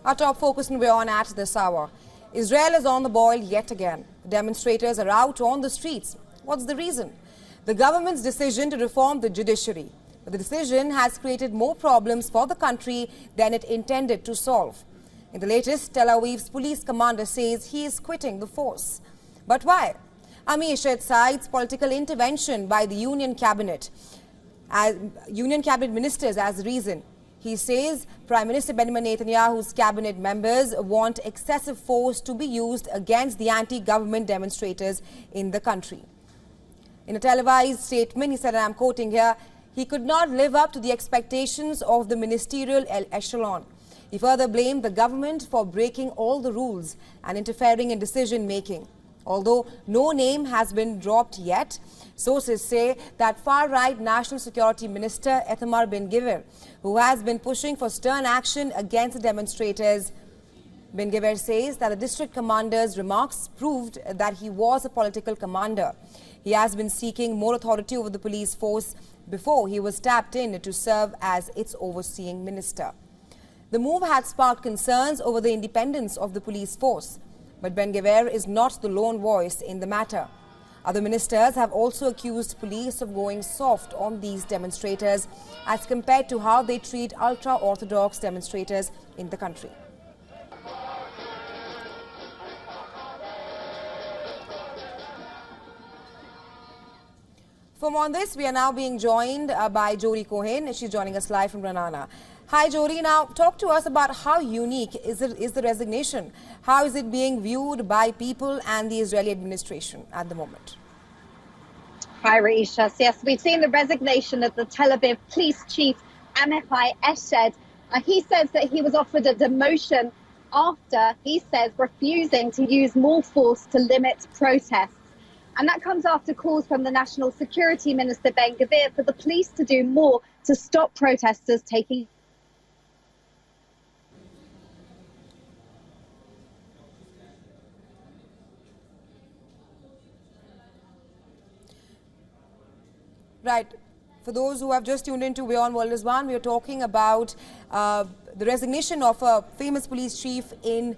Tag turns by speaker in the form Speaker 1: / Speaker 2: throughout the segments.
Speaker 1: Our top focus and we're on at this hour. Israel is on the boil yet again. Demonstrators are out on the streets. What's the reason? The government's decision to reform the judiciary. But the decision has created more problems for the country than it intended to solve. In the latest, Tel Aviv's police commander says he is quitting the force. But why? Amish cites political intervention by the union cabinet ministers as the reason. He says Prime Minister Benjamin Netanyahu's cabinet members want excessive force to be used against the anti-government demonstrators in the country. In a televised statement, he said, and I'm quoting here, he could not live up to the expectations of the ministerial echelon. He further blamed the government for breaking all the rules and interfering in decision-making. Although no name has been dropped yet, sources say that far-right National Security Minister Itamar Ben-Gvir, who has been pushing for stern action against the demonstrators, Ben-Gvir says that the district commander's remarks proved that he was a political commander. He has been seeking more authority over the police force before he was tapped in to serve as its overseeing minister. The move had sparked concerns over the independence of the police force. But Ben-Gvir is not the lone voice in the matter. Other ministers have also accused police of going soft on these demonstrators as compared to how they treat ultra-Orthodox demonstrators in the country. For more on this, we are now being joined by Jody Cohen. She's joining us live from Ranana. Hi, Jody. Now, talk to us about how unique is the resignation. How is it being viewed by people and the Israeli administration at the moment?
Speaker 2: Hi, Raisha. Yes, we've seen the resignation of the Tel Aviv police chief, Amichai Eshed. He says that he was offered a demotion after, he says, refusing to use more force to limit protests. And that comes after calls from the National Security Minister Ben-Gvir for the police to do more to stop protesters taking.
Speaker 1: Right. For those who have just tuned into WION World is One, we are talking about the resignation of a famous police chief in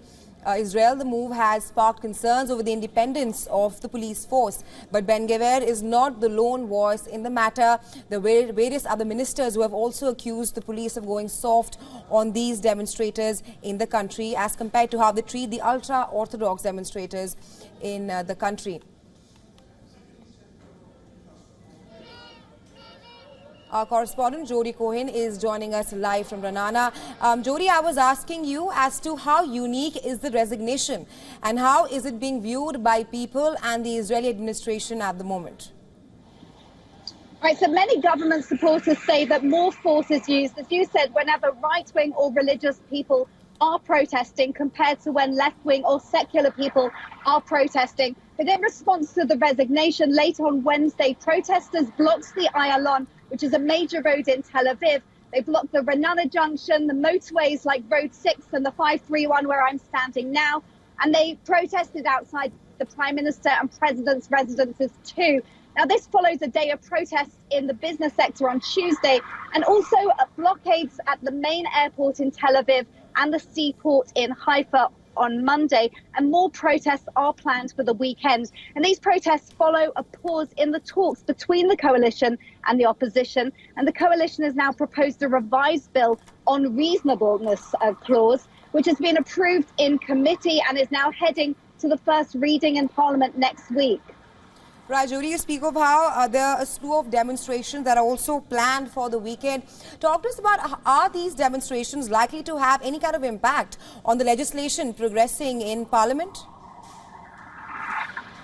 Speaker 1: Israel. The move has sparked concerns over the independence of the police force. But Ben-Gvir is not the lone voice in the matter. There were various other ministers who have also accused the police of going soft on these demonstrators in the country as compared to how they treat the ultra-Orthodox demonstrators in the country. Our correspondent Jody Cohen is joining us live from Ranana. Jody, I was asking you as to how unique is the resignation and how is it being viewed by people and the Israeli administration at the moment?
Speaker 2: Right, so many government supporters say that more force is used, as you said, whenever right-wing or religious people are protesting compared to when left-wing or secular people are protesting. But in response to the resignation, later on Wednesday, protesters blocked the Ayalon, which is a major road in Tel Aviv. They blocked the Ranana Junction, the motorways like Road 6 and the 531 where I'm standing now. And they protested outside the Prime Minister and President's residences too. Now, this follows a day of protests in the business sector on Tuesday and also blockades at the main airport in Tel Aviv and the seaport in Haifa on Monday, and more protests are planned for the weekend. And these protests follow a pause in the talks between the coalition and the opposition. And the coalition has now proposed a revised bill on reasonableness clause, which has been approved in committee and is now heading to the first reading in Parliament next week.
Speaker 1: Right, Jody, you speak of how there are a slew of demonstrations that are also planned for the weekend. Talk to us about, are these demonstrations likely to have any kind of impact on the legislation progressing in Parliament?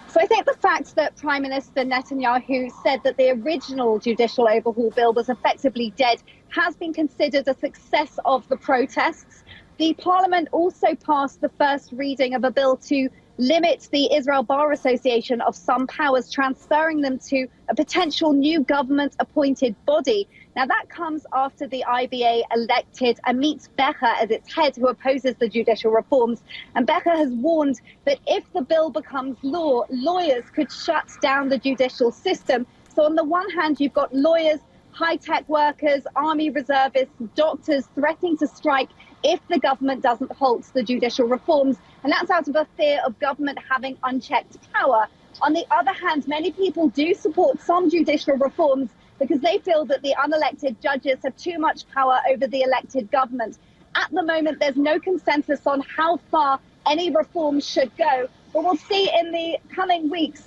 Speaker 2: So I think the fact that Prime Minister Netanyahu said that the original judicial overhaul bill was effectively dead has been considered a success of the protests. The Parliament also passed the first reading of a bill to limit the Israel Bar Association of some powers, transferring them to a potential new government-appointed body. Now, that comes after the IBA elected Amit Becher as its head, who opposes the judicial reforms. And Becher has warned that if the bill becomes law, lawyers could shut down the judicial system. So on the one hand, you've got lawyers, high-tech workers, army reservists, doctors threatening to strike if the government doesn't halt the judicial reforms. And that's out of a fear of government having unchecked power. On the other hand, many people do support some judicial reforms because they feel that the unelected judges have too much power over the elected government. At the moment, there's no consensus on how far any reforms should go, but we'll see in the coming weeks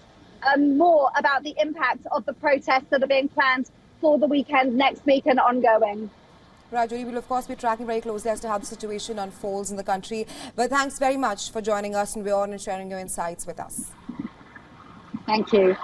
Speaker 2: more about the impact of the protests that are being planned for the weekend, next week and ongoing.
Speaker 1: Right, Julie, we'll of course be tracking very closely as to how the situation unfolds in the country. But thanks very much for joining us in WION and sharing your insights with us.
Speaker 2: Thank you.